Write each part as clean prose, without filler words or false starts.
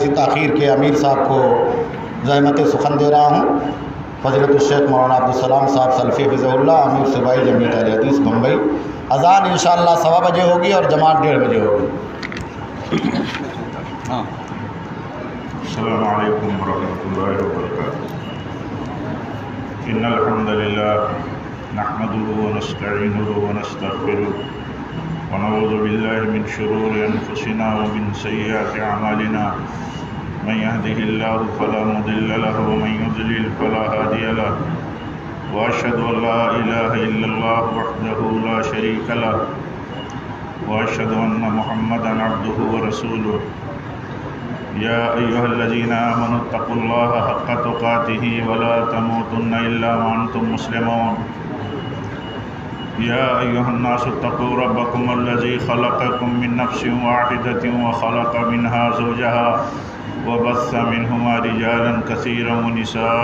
ایسی تاخیر کے امیر صاحب کو زحمت سخن دے رہا ہوں۔ فضیلت الشیخ مولانا عبدالسلام صاحب سلفی حفظہ اللہ، امیر صوبائی جمعیت اہل حدیث بمبئی۔ اذان انشاءاللہ 1:15 بجے ہوگی اور جماعت 1:30 بجے ہوگی۔ السلام علیکم ورحمۃ اللہ وبرکاتہ۔ ان الحمد للہ نحمده ونستعینه ونستغفره ونعوذ باللہ من شرور انفسنا ومن سیئات اعمالنا، من يهده الله فلا مضل له ومن يضلل فلا هادي له، واشهد ان لا اله الا الله وحده لا شريك له، واشهد ان محمدا عبده ورسوله۔ یا ایھا الذین آمنوا اتقوا اللہ حق تقاته ولا تموتن الا وانتم مسلمون۔ یا ایھا الناس اتقوا ربکم الذی خلقکم من نفس واحدۃ وخلق منها زوجها وبث منهما رجالا كثيرا ونساء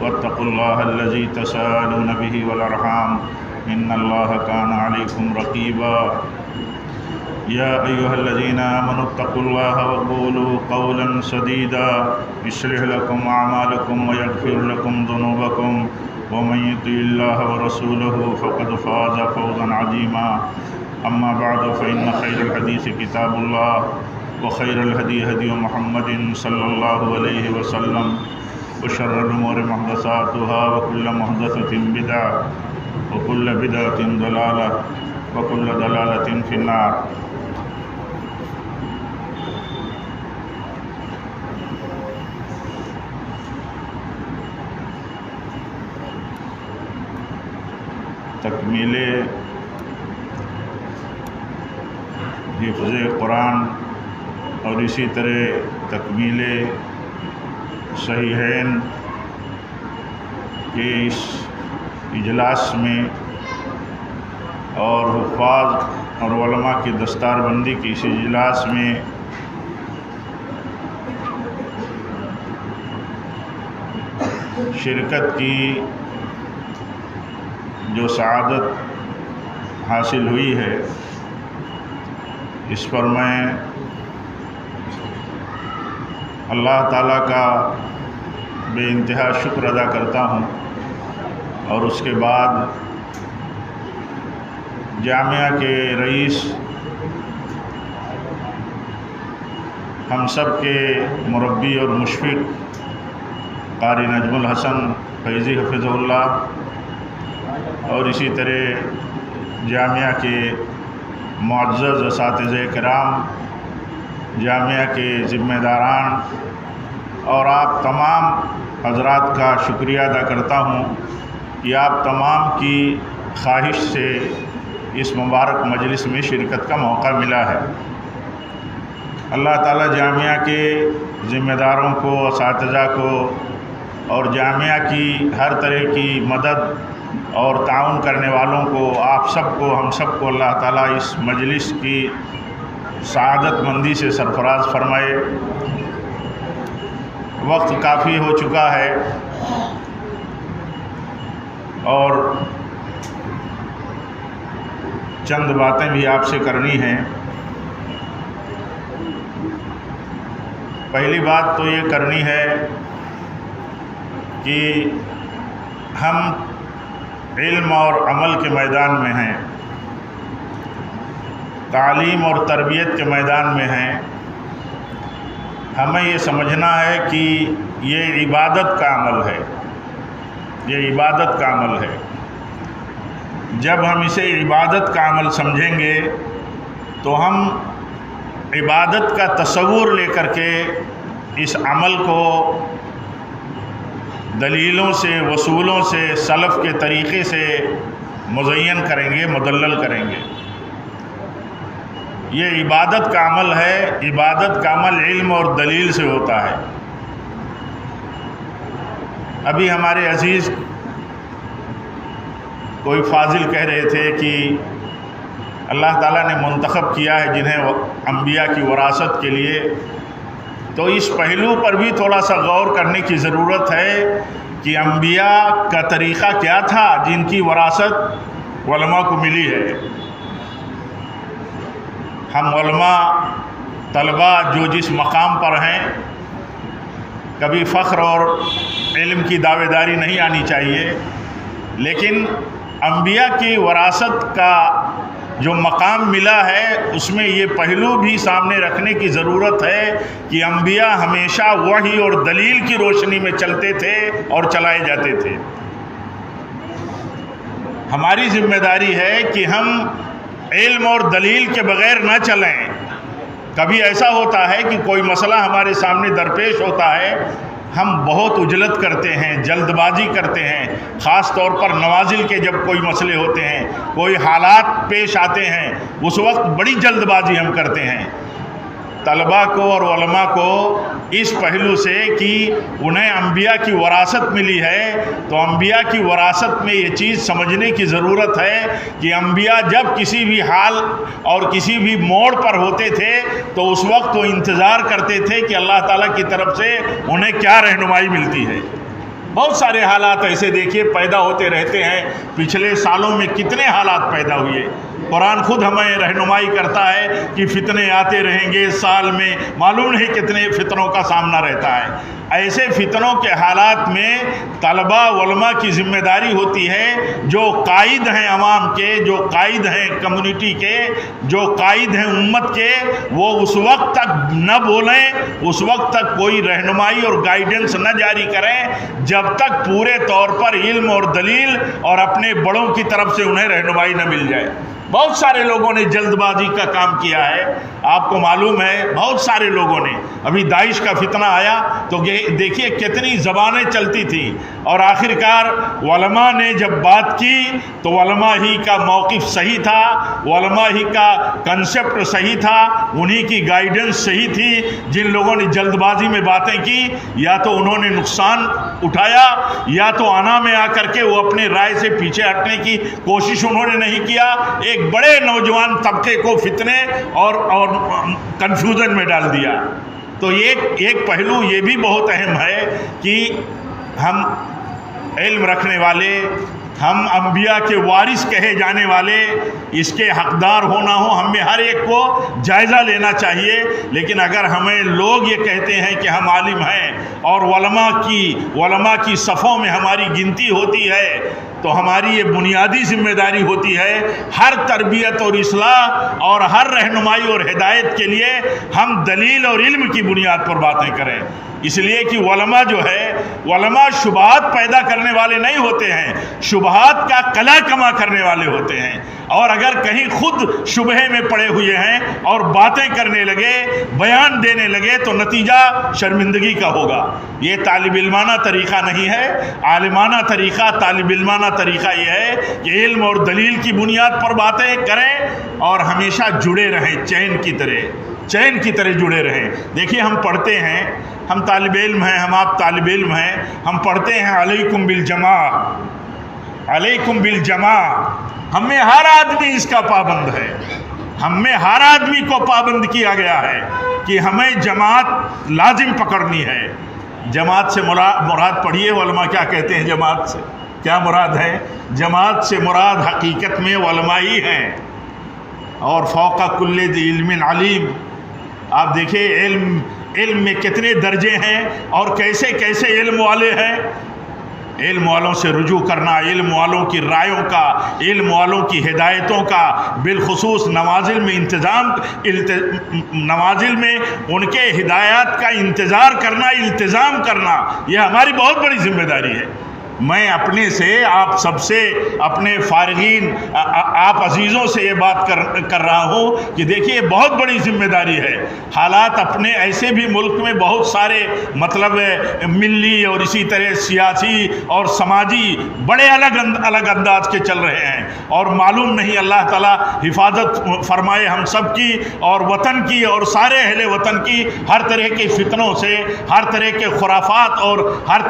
واتقوا الله الذي تساءلون به والارحام ان الله كان عليكم رقيبا۔ یا ایھا الذین آمنوا اتقوا اللہ وقولوا قولا سدیدا یصلح لکم اعمالکم ویغفر لکم ذنوبکم ومن یطع اللہ ورسولہ فقد فاز فوزا عظیما۔ اما بعد فإن خیر الحدیث کتاب اللہ وخیر الہدی ہدی محمد صلی اللہ علیہ وسلم وشر الامور محدثاتها وکل محدثۃ بدعۃ وکل بدعۃ ضلالہ وکل ضلالۃ فی النار۔ تکمیل حفظ قرآن اور اسی طرح تکمیل صحیحین کے اس اجلاس میں اور حفاظ اور علماء کی دستار بندی کی اس اجلاس میں شرکت کی جو سعادت حاصل ہوئی ہے، اس پر میں اللہ تعالیٰ کا بے انتہا شکر ادا کرتا ہوں، اور اس کے بعد جامعہ کے رئیس، ہم سب کے مربی اور مشفق قاری نجم الحسن فیضی حفظہ اللہ، اور اسی طرح جامعہ کے معزز اساتذہ کرام، جامعہ کے ذمہ داران اور آپ تمام حضرات کا شکریہ ادا کرتا ہوں کہ آپ تمام کی خواہش سے اس مبارک مجلس میں شرکت کا موقع ملا ہے۔ اللہ تعالیٰ جامعہ کے ذمہ داروں کو، اساتذہ کو اور جامعہ کی ہر طرح کی مدد اور تعاون کرنے والوں کو، آپ سب کو، ہم سب کو اللہ تعالیٰ اس مجلس کی سعادت مندی سے سرفراز فرمائے۔ وقت کافی ہو چکا ہے اور چند باتیں بھی آپ سے کرنی ہیں۔ پہلی بات تو یہ کرنی ہے کہ ہم علم اور عمل کے میدان میں ہیں، تعلیم اور تربیت کے میدان میں ہیں۔ ہمیں یہ سمجھنا ہے کہ یہ عبادت کا عمل ہے، یہ عبادت کا عمل ہے۔ جب ہم اسے عبادت کا عمل سمجھیں گے تو ہم عبادت کا تصور لے کر کے اس عمل کو دلیلوں سے، وصولوں سے، سلف کے طریقے سے مزین کریں گے، مدلل کریں گے۔ یہ عبادت کا عمل ہے، عبادت کا عمل علم اور دلیل سے ہوتا ہے۔ ابھی ہمارے عزیز کوئی فاضل کہہ رہے تھے کہ اللہ تعالیٰ نے منتخب کیا ہے جنہیں انبیاء کی وراثت کے لیے، تو اس پہلو پر بھی تھوڑا سا غور کرنے کی ضرورت ہے کہ انبیاء کا طریقہ کیا تھا جن کی وراثت علماء کو ملی ہے۔ ہم علماء طلباء جو جس مقام پر ہیں، کبھی فخر اور علم کی دعوے داری نہیں آنی چاہیے، لیکن انبیاء کی وراثت کا جو مقام ملا ہے اس میں یہ پہلو بھی سامنے رکھنے کی ضرورت ہے کہ انبیاء ہمیشہ وحی اور دلیل کی روشنی میں چلتے تھے اور چلائے جاتے تھے۔ ہماری ذمہ داری ہے کہ ہم علم اور دلیل کے بغیر نہ چلیں۔ کبھی ایسا ہوتا ہے کہ کوئی مسئلہ ہمارے سامنے درپیش ہوتا ہے، ہم بہت عجلت کرتے ہیں، جلد بازی کرتے ہیں، خاص طور پر نوازل کے جب کوئی مسئلے ہوتے ہیں، کوئی حالات پیش آتے ہیں، اس وقت بڑی جلد بازی ہم کرتے ہیں۔ طلباء کو اور علماء کو اس پہلو سے کہ انہیں انبیاء کی وراثت ملی ہے، تو انبیاء کی وراثت میں یہ چیز سمجھنے کی ضرورت ہے کہ انبیاء جب کسی بھی حال اور کسی بھی موڑ پر ہوتے تھے تو اس وقت وہ انتظار کرتے تھے کہ اللہ تعالیٰ کی طرف سے انہیں کیا رہنمائی ملتی ہے۔ بہت سارے حالات ایسے دیکھیے پیدا ہوتے رہتے ہیں، پچھلے سالوں میں کتنے حالات پیدا ہوئے۔ قرآن خود ہمیں رہنمائی کرتا ہے کہ فتنے آتے رہیں گے، سال میں معلوم نہیں کتنے فتنوں کا سامنا رہتا ہے۔ ایسے فتنوں کے حالات میں طلباء علماء کی ذمہ داری ہوتی ہے، جو قائد ہیں عوام کے، جو قائد ہیں کمیونٹی کے، جو قائد ہیں امت کے، وہ اس وقت تک نہ بولیں، اس وقت تک کوئی رہنمائی اور گائیڈنس نہ جاری کریں جب تک پورے طور پر علم اور دلیل اور اپنے بڑوں کی طرف سے انہیں رہنمائی نہ مل جائے۔ بہت سارے لوگوں نے جلد بازی کا کام کیا ہے، آپ کو معلوم ہے بہت سارے لوگوں نے۔ ابھی داعش کا فتنہ آیا تو دیکھیے کتنی زبانیں چلتی تھیں، اور آخرکار علماء نے جب بات کی تو علماء ہی کا موقف صحیح تھا، علماء ہی کا کنسپٹ صحیح تھا، انہی کی گائیڈنس صحیح تھی۔ جن لوگوں نے جلد بازی میں باتیں کی یا تو انہوں نے نقصان اٹھایا، یا تو انا میں آ کر کے وہ اپنے رائے سے پیچھے ہٹنے کی کوشش انہوں نے نہیں کیا، ایک بڑے نوجوان طبقے کو فتنے اور کنفیوژن میں ڈال دیا۔ تو ایک پہلو یہ بھی بہت اہم ہے کہ ہم علم رکھنے والے، ہم انبیاء کے وارث کہے جانے والے، اس کے حقدار ہونا ہو، ہمیں ہر ایک کو جائزہ لینا چاہیے۔ لیکن اگر ہمیں لوگ یہ کہتے ہیں کہ ہم عالم ہیں اور علماء کی صفوں میں ہماری گنتی ہوتی ہے، تو ہماری یہ بنیادی ذمہ داری ہوتی ہے ہر تربیت اور اصلاح اور ہر رہنمائی اور ہدایت کے لیے ہم دلیل اور علم کی بنیاد پر باتیں کریں۔ اس لیے کہ علماء جو ہے، علماء شبہات پیدا کرنے والے نہیں ہوتے ہیں، شبہات کا قلع کما کرنے والے ہوتے ہیں۔ اور اگر کہیں خود شبہے میں پڑے ہوئے ہیں اور باتیں کرنے لگے، بیان دینے لگے، تو نتیجہ شرمندگی کا ہوگا۔ یہ طالب علمانہ طریقہ نہیں ہے۔ عالمانہ طریقہ، طالب علمانہ طریقہ یہ ہے کہ علم اور دلیل کی بنیاد پر باتیں کریں اور ہمیشہ جڑے رہیں، چین کی طرح جڑے رہیں۔ دیکھیے ہم پڑھتے ہیں، ہم طالب علم ہیں، ہم آپ طالب علم ہیں، ہم پڑھتے ہیں علیکم بالجماع، علیکم بالجماع۔ ہم میں ہر آدمی اس کا پابند ہے، ہم میں ہر آدمی کو پابند کیا گیا ہے کہ ہمیں جماعت لازم پکڑنی ہے۔ جماعت سے مراد پڑھیے علماء کیا کہتے ہیں، جماعت سے کیا مراد ہے؟ جماعت سے مراد حقیقت میں علماء ہی ہیں۔ اور فوق کل ذی علم علیم، آپ دیکھیں علم میں کتنے درجے ہیں اور کیسے کیسے علم والے ہیں۔ علم والوں سے رجوع کرنا، علم والوں کی رائوں کا، علم والوں کی ہدایتوں کا، بالخصوص نوازل میں ان کے ہدایات کا انتظار کرنا، التزام کرنا، یہ ہماری بہت بڑی ذمہ داری ہے۔ میں اپنے سے، آپ سب سے، اپنے فارغین، آپ عزیزوں سے یہ بات کر رہا ہوں کہ دیکھیے بہت بڑی ذمہ داری ہے۔ حالات اپنے ایسے بھی ملک میں بہت سارے مطلب ملی اور اسی طرح سیاسی اور سماجی بڑے الگ انداز کے چل رہے ہیں، اور معلوم نہیں اللہ تعالیٰ حفاظت فرمائے ہم سب کی اور وطن کی اور سارے اہل وطن کی ہر طرح کے فتنوں سے، ہر طرح کے خرافات اور ہر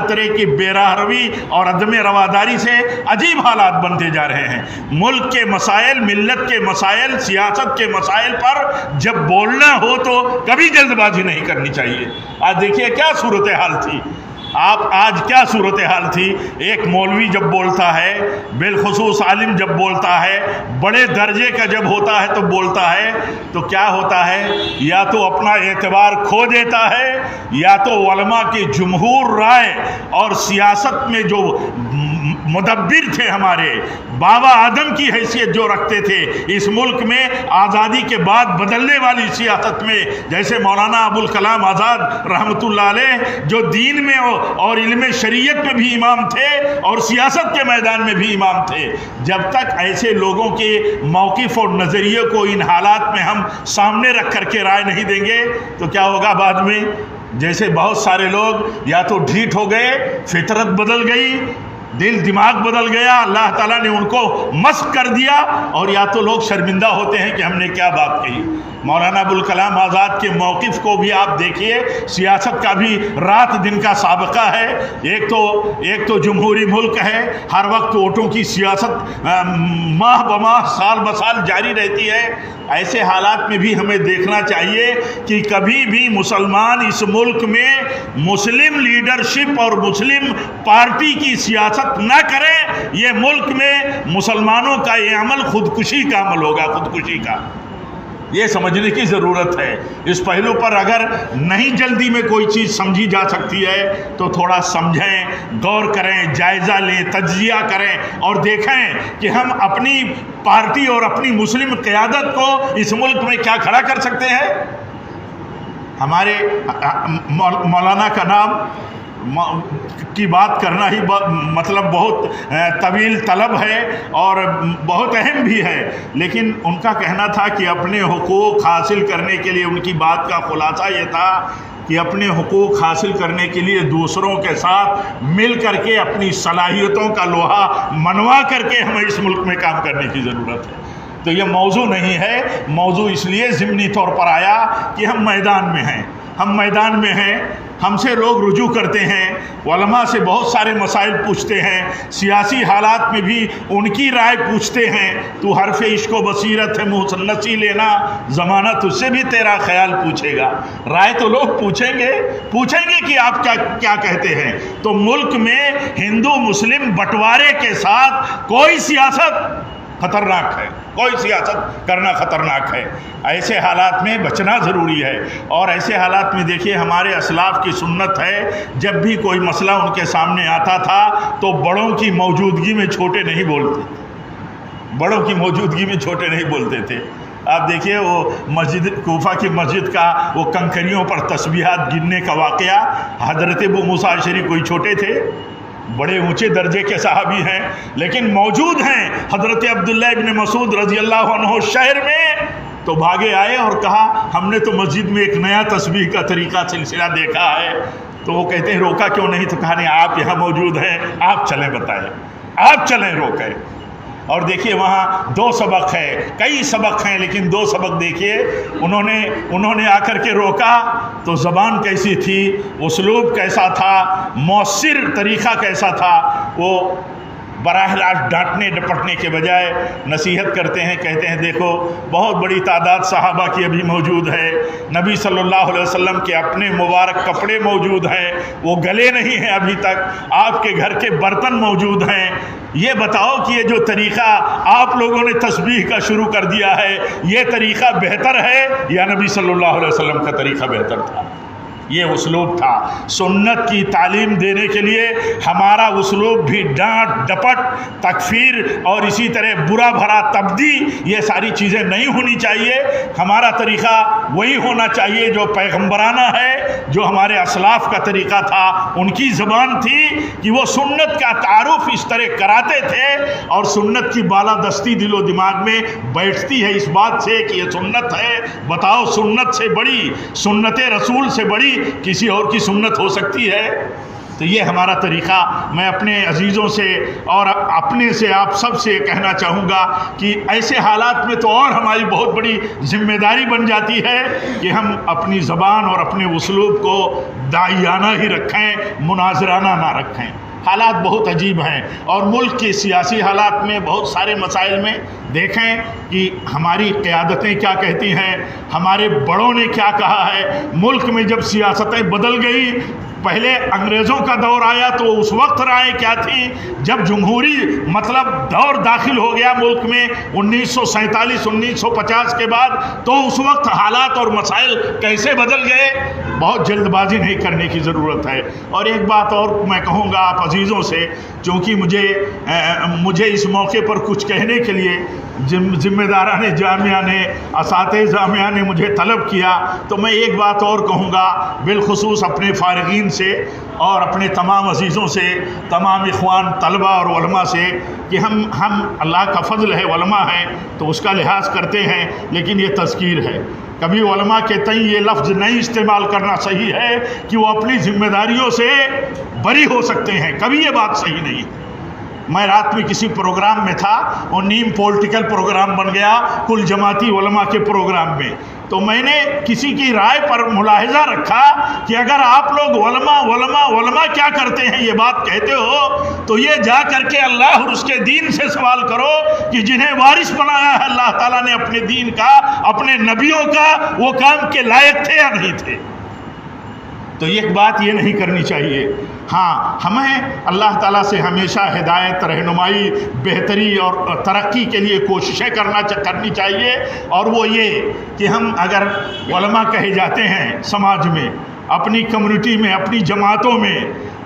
طرح کی بے روی اور عدم رواداری سے عجیب حالات بنتے جا رہے ہیں۔ ملک کے مسائل، ملت کے مسائل، سیاست کے مسائل پر جب بولنا ہو تو کبھی جلد بازی نہیں کرنی چاہیے۔ آج دیکھیے کیا صورتحال تھی، آپ آج کیا صورتحال تھی؟ ایک مولوی جب بولتا ہے، بالخصوص عالم جب بولتا ہے، بڑے درجے کا جب ہوتا ہے تو بولتا ہے، تو کیا ہوتا ہے؟ یا تو اپنا اعتبار کھو دیتا ہے، یا تو علماء کی جمہور رائے اور سیاست میں جو مدبر تھے، ہمارے بابا آدم کی حیثیت جو رکھتے تھے اس ملک میں آزادی کے بعد بدلنے والی سیاست میں، جیسے مولانا ابوالکلام آزاد رحمۃ اللہ علیہ، جو دین میں اور علم شریعت میں بھی امام تھے اور سیاست کے میدان میں بھی امام تھے، جب تک ایسے لوگوں کے موقف اور نظریے کو ان حالات میں ہم سامنے رکھ کر کے رائے نہیں دیں گے تو کیا ہوگا بعد میں؟ جیسے بہت سارے لوگ یا تو ڈھیٹ ہو گئے، فطرت بدل گئی، دل دماغ بدل گیا، اللہ تعالیٰ نے ان کو مسخ کر دیا، اور یا تو لوگ شرمندہ ہوتے ہیں کہ ہم نے کیا بات کہی۔ مولانا ابوالکلام آزاد کے موقف کو بھی آپ دیکھیے، سیاست کا بھی رات دن کا سابقہ ہے۔ ایک تو جمہوری ملک ہے، ہر وقت ووٹوں کی سیاست ماہ بماہ سال بسال جاری رہتی ہے۔ ایسے حالات میں بھی ہمیں دیکھنا چاہیے کہ کبھی بھی مسلمان اس ملک میں مسلم لیڈرشپ اور مسلم پارٹی کی سیاست نہ کرے، یہ ملک میں مسلمانوں کا یہ عمل خودکشی کا عمل ہوگا، خودکشی کا۔ یہ سمجھنے کی ضرورت ہے۔ اس پہلو پر اگر نہیں جلدی میں کوئی چیز سمجھی جا سکتی ہے تو تھوڑا سمجھیں، غور کریں، جائزہ لیں، تجزیہ کریں اور دیکھیں کہ ہم اپنی پارٹی اور اپنی مسلم قیادت کو اس ملک میں کیا کھڑا کر سکتے ہیں۔ ہمارے مولانا کا نام کی بات کرنا ہی مطلب بہت طویل طلب ہے اور بہت اہم بھی ہے، لیکن ان کا کہنا تھا کہ اپنے حقوق حاصل کرنے کے لیے، ان کی بات کا خلاصہ یہ تھا کہ اپنے حقوق حاصل کرنے کے لیے دوسروں کے ساتھ مل کر کے اپنی صلاحیتوں کا لوہا منوا کر کے ہمیں اس ملک میں کام کرنے کی ضرورت ہے۔ تو یہ موضوع نہیں ہے، موضوع اس لیے ضمنی طور پر آیا کہ ہم میدان میں ہیں، ہم میدان میں ہیں، ہم سے لوگ رجوع کرتے ہیں، علماء سے بہت سارے مسائل پوچھتے ہیں، سیاسی حالات میں بھی ان کی رائے پوچھتے ہیں۔ تو حرف عشق و بصیرت ہے محسنسی لینا، زمانہ تجھ سے بھی تیرا خیال پوچھے گا۔ رائے تو لوگ پوچھیں گے کہ آپ کیا کہتے ہیں۔ تو ملک میں ہندو مسلم بٹوارے کے ساتھ کوئی سیاست خطرناک ہے، کوئی سیاست کرنا خطرناک ہے۔ ایسے حالات میں بچنا ضروری ہے، اور ایسے حالات میں دیکھیے ہمارے اسلاف کی سنت ہے، جب بھی کوئی مسئلہ ان کے سامنے آتا تھا تو بڑوں کی موجودگی میں چھوٹے نہیں بولتے، بڑوں کی موجودگی میں چھوٹے نہیں بولتے تھے۔ آپ دیکھیے وہ مسجد کوفہ کی مسجد کا وہ کنکریوں پر تسبیحات گننے کا واقعہ، حضرت ابو موسیٰ اشعری کوئی چھوٹے تھے، بڑے اونچے درجے کے صحابی ہیں، لیکن موجود ہیں حضرت عبداللہ ابن مسعود رضی اللہ عنہ شہر میں، تو بھاگے آئے اور کہا ہم نے تو مسجد میں ایک نیا تسبیح کا طریقہ سلسلہ دیکھا ہے۔ تو وہ کہتے ہیں روکا کیوں نہیں؟ تو کہا نہیں، آپ یہاں موجود ہیں، آپ چلیں بتائیں، آپ چلیں روکیں۔ اور دیکھیے وہاں 2 سبق ہے، کئی سبق ہیں لیکن 2 سبق دیکھیے، انہوں نے آ کر کے روکا تو زبان کیسی تھی، اسلوب کیسا تھا، مؤثر طریقہ کیسا تھا۔ وہ براہ راست ڈانٹنے ڈپٹنے کے بجائے نصیحت کرتے ہیں، کہتے ہیں دیکھو بہت بڑی تعداد صحابہ کی ابھی موجود ہے، نبی صلی اللہ علیہ وسلم کے اپنے مبارک کپڑے موجود ہیں، وہ گلے نہیں ہیں ابھی تک، آپ کے گھر کے برتن موجود ہیں، یہ بتاؤ کہ یہ جو طریقہ آپ لوگوں نے تسبیح کا شروع کر دیا ہے، یہ طریقہ بہتر ہے یا نبی صلی اللہ علیہ وسلم کا طریقہ بہتر تھا؟ یہ اسلوب تھا۔ سنت کی تعلیم دینے کے لیے ہمارا اسلوب بھی ڈانٹ ڈپٹ، تکفیر اور اسی طرح برا بھرا تبدی، یہ ساری چیزیں نہیں ہونی چاہیے۔ ہمارا طریقہ وہی ہونا چاہیے جو پیغمبرانہ ہے، جو ہمارے اسلاف کا طریقہ تھا، ان کی زبان تھی کہ وہ سنت کا تعارف اس طرح کراتے تھے، اور سنت کی بالادستی دل و دماغ میں بیٹھتی ہے اس بات سے کہ یہ سنت ہے۔ بتاؤ سنت سے بڑی، سنت رسول سے بڑی کسی اور کی سنت ہو سکتی ہے؟ تو یہ ہمارا طریقہ، میں اپنے عزیزوں سے اور اپنے سے آپ سب سے کہنا چاہوں گا کہ ایسے حالات میں تو اور ہماری بہت بڑی ذمہ داری بن جاتی ہے کہ ہم اپنی زبان اور اپنے اسلوب کو داعیانہ ہی رکھیں، مناظرانہ نہ رکھیں۔ حالات بہت عجیب ہیں، اور ملک کے سیاسی حالات میں بہت سارے مسائل میں دیکھیں کہ ہماری قیادتیں کیا کہتی ہیں، ہمارے بڑوں نے کیا کہا ہے۔ ملک میں جب سیاستیں بدل گئی، پہلے انگریزوں کا دور آیا تو اس وقت رائے کیا تھی، جب جمہوری دور داخل ہو گیا ملک میں 1947 1950 کے بعد، تو اس وقت حالات اور مسائل کیسے بدل گئے۔ بہت جلد بازی نہیں کرنے کی ضرورت ہے۔ اور ایک بات اور میں کہوں گا آپ عزیزوں سے، چونکہ مجھے اس موقع پر کچھ کہنے کے لیے ذمہ داران جامعہ نے، اساتذہ جامعہ نے مجھے طلب کیا، تو میں ایک بات اور کہوں گا، بالخصوص اپنے فارغین سے اور اپنے تمام عزیزوں سے، تمام اخوان طلبہ اور علماء سے، کہ ہم اللہ کا فضل ہے، علماء ہیں تو اس کا لحاظ کرتے ہیں، لیکن یہ تذکیر ہے۔ کبھی علماء کے تئیں یہ لفظ نہیں استعمال کرنا صحیح ہے کہ وہ اپنی ذمہ داریوں سے بری ہو سکتے ہیں، کبھی یہ بات صحیح نہیں۔ میں رات میں کسی پروگرام میں تھا، وہ نیم پولیٹیکل پروگرام بن گیا کل جماعتی علماء کے پروگرام میں، تو میں نے کسی کی رائے پر ملاحظہ رکھا کہ اگر آپ لوگ علماء کیا کرتے ہیں یہ بات کہتے ہو، تو یہ جا کر کے اللہ اور اس کے دین سے سوال کرو کہ جنہیں وارث بنایا ہے اللہ تعالیٰ نے اپنے دین کا، اپنے نبیوں کا، وہ کام کے لائق تھے یا نہیں تھے۔ تو ایک بات یہ نہیں کرنی چاہیے۔ ہاں، ہمیں اللہ تعالیٰ سے ہمیشہ ہدایت، رہنمائی، بہتری اور ترقی کے لیے کوششیں کرنی چاہیے، اور وہ یہ کہ ہم اگر علماء کہے جاتے ہیں سماج میں، اپنی کمیونٹی میں، اپنی جماعتوں میں،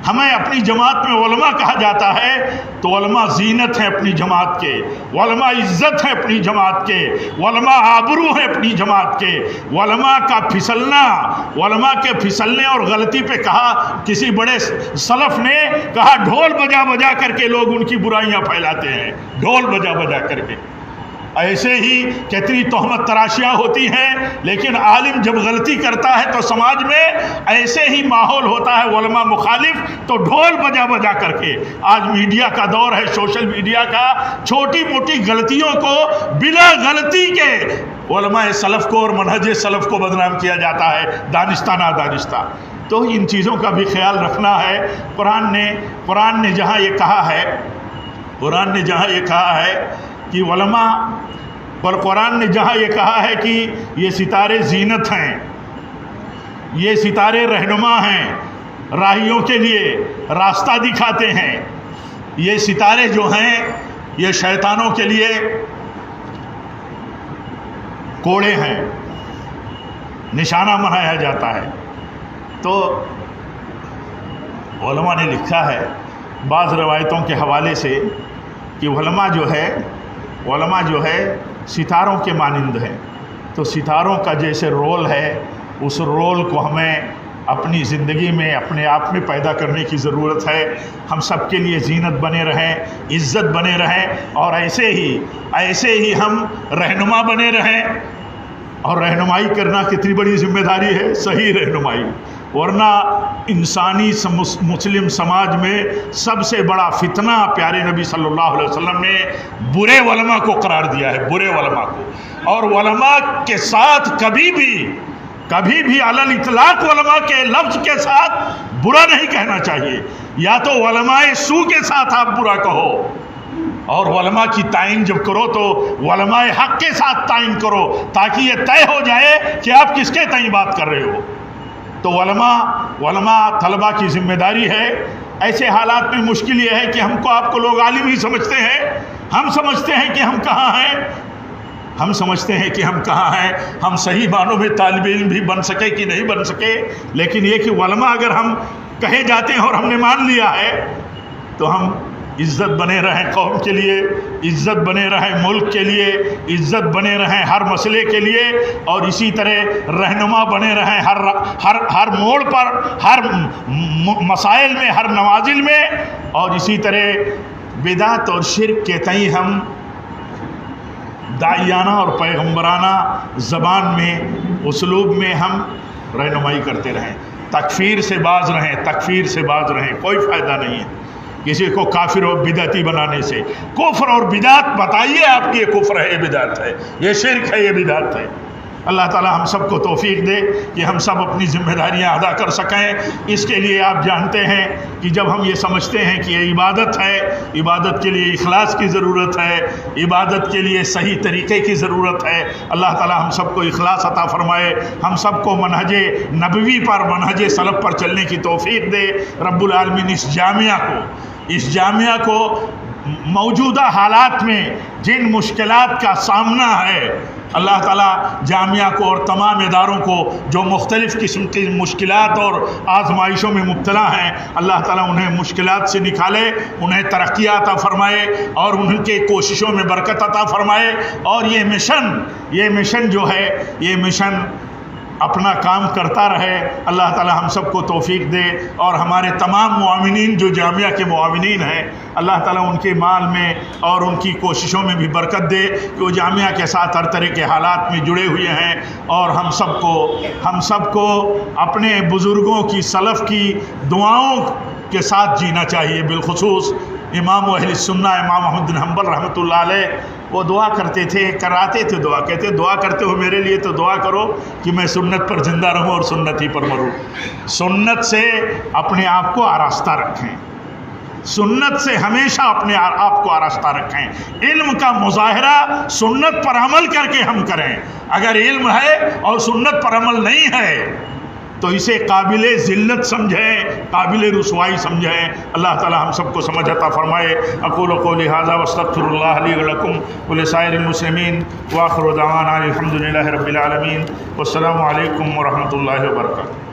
ہمیں اپنی جماعت میں علماء کہا جاتا ہے، تو علماء زینت ہیں اپنی جماعت کے، علماء عزت ہیں اپنی جماعت کے، علماء آبرو ہیں اپنی جماعت کے۔ علماء کا پھسلنا، علماء کے پھسلنے اور غلطی پہ کہا، کسی بڑے سلف نے کہا ڈھول بجا بجا کر کے لوگ ان کی برائیاں پھیلاتے ہیں، ڈھول بجا بجا کر کے۔ ایسے ہی کتنی تہمت تراشیاں ہوتی ہیں، لیکن عالم جب غلطی کرتا ہے تو سماج میں ایسے ہی ماحول ہوتا ہے علماء مخالف، تو ڈھول بجا بجا کر کے۔ آج میڈیا کا دور ہے، سوشل میڈیا کا، چھوٹی موٹی غلطیوں کو بلا غلطی کے علماء سلف کو اور منہج سلف کو بدنام کیا جاتا ہے، دانستہ نادانستہ۔ تو ان چیزوں کا بھی خیال رکھنا ہے۔ قرآن نے جہاں یہ کہا ہے کہ علماء، اور قرآن نے جہاں یہ کہا ہے کہ یہ ستارے زینت ہیں، یہ ستارے رہنما ہیں، راہیوں کے لیے راستہ دکھاتے ہیں، یہ ستارے جو ہیں یہ شیطانوں کے لیے کوڑے ہیں، نشانہ بنایا جاتا ہے۔ تو علماء نے لکھا ہے بعض روایتوں کے حوالے سے کہ علماء جو ہے ستاروں کے مانند ہیں، تو ستاروں کا جیسے رول ہے، اس رول کو ہمیں اپنی زندگی میں اپنے آپ میں پیدا کرنے کی ضرورت ہے۔ ہم سب کے لیے زینت بنے رہیں، عزت بنے رہیں، اور ایسے ہی ہم رہنما بنے رہیں۔ اور رہنمائی کرنا کتنی بڑی ذمہ داری ہے، صحیح رہنمائی، ورنہ انسانی مسلم سماج میں سب سے بڑا فتنہ پیارے نبی صلی اللہ علیہ وسلم نے برے علماء کو قرار دیا ہے، برے علماء کو۔ اور علماء کے ساتھ کبھی بھی علی الاطلاق علماء کے لفظ کے ساتھ برا نہیں کہنا چاہیے، یا تو علماء سو کے ساتھ آپ برا کہو، اور علماء کی تعین جب کرو تو علماء حق کے ساتھ تعین کرو، تاکہ یہ طے ہو جائے کہ آپ کس کے تئیں بات کر رہے ہو۔ تو علماء طلبہ کی ذمہ داری ہے۔ ایسے حالات میں مشکل یہ ہے کہ آپ کو لوگ عالم ہی سمجھتے ہیں، ہم سمجھتے ہیں کہ ہم کہاں ہیں، ہم صحیح معنوں میں طالب علم بھی بن سکے کہ نہیں بن سکے، لیکن یہ کہ علماء اگر ہم کہے جاتے ہیں اور ہم نے مان لیا ہے، تو ہم عزت بنے رہیں قوم کے لیے، عزت بنے رہیں ملک کے لیے، عزت بنے رہیں ہر مسئلے کے لیے، اور اسی طرح رہنما بنے رہیں ہر موڑ پر، ہر مسائل میں، ہر نوازل میں، اور اسی طرح بدعت اور شرک کے تئیں ہم داعیانہ اور پیغمبرانہ زبان میں، اسلوب میں ہم رہنمائی کرتے رہیں، تکفیر سے باز رہیں، کوئی فائدہ نہیں ہے کسی کو کافر و بدعتی بنانے سے۔ کفر اور بدعت بتائیے آپ کی، یہ کفر ہے، یہ بدعت ہے، یہ شرک ہے، یہ بدعت ہے۔ اللہ تعالی ہم سب کو توفیق دے کہ ہم سب اپنی ذمہ داریاں ادا کر سکیں۔ اس کے لیے آپ جانتے ہیں کہ جب ہم یہ سمجھتے ہیں کہ یہ عبادت ہے، عبادت کے لیے اخلاص کی ضرورت ہے، عبادت کے لیے صحیح طریقے کی ضرورت ہے۔ اللہ تعالی ہم سب کو اخلاص عطا فرمائے، ہم سب کو منہج نبوی پر، منہج سلف پر چلنے کی توفیق دے۔ رب العالمین اس جامعہ کو موجودہ حالات میں جن مشکلات کا سامنا ہے، اللہ تعالیٰ جامعہ کو اور تمام اداروں کو جو مختلف قسم کی مشکلات اور آزمائشوں میں مبتلا ہیں، اللہ تعالیٰ انہیں مشکلات سے نکالے، انہیں ترقی عطا فرمائے اور ان کے کوششوں میں برکت عطا فرمائے، اور یہ مشن جو ہے، یہ مشن اپنا کام کرتا رہے۔ اللہ تعالیٰ ہم سب کو توفیق دے، اور ہمارے تمام معاونین جو جامعہ کے معاونین ہیں، اللہ تعالیٰ ان کے مال میں اور ان کی کوششوں میں بھی برکت دے کہ وہ جامعہ کے ساتھ ہر طرح کے حالات میں جڑے ہوئے ہیں، اور ہم سب کو اپنے بزرگوں کی، سلف کی دعاؤں کے ساتھ جینا چاہیے۔ بالخصوص امام اہل سنہ امام احمد بن حنبل رحمۃ اللہ علیہ، وہ دعا کرتے تھے، کراتے تھے دعا، کہتے دعا کرتے ہو میرے لیے تو دعا کرو کہ میں سنت پر زندہ رہوں اور سنت ہی پر مروں۔ سنت سے اپنے آپ کو آراستہ رکھیں، سنت سے ہمیشہ اپنے آپ کو آراستہ رکھیں۔ علم کا مظاہرہ سنت پر عمل کر کے ہم کریں۔ اگر علم ہے اور سنت پر عمل نہیں ہے تو اسے قابل ذلت سمجھیں، قابل رسوائی سمجھیں۔ اللہ تعالی ہم سب کو سمجھ عطا فرمائے۔ اقول قولی ھذا واستغفر اللہ لی ولکم ولسائر المسلمین، وآخر دعوانا الحمد للہ رب العالمین، والسلام علیکم ورحمۃ اللہ وبرکاتہ۔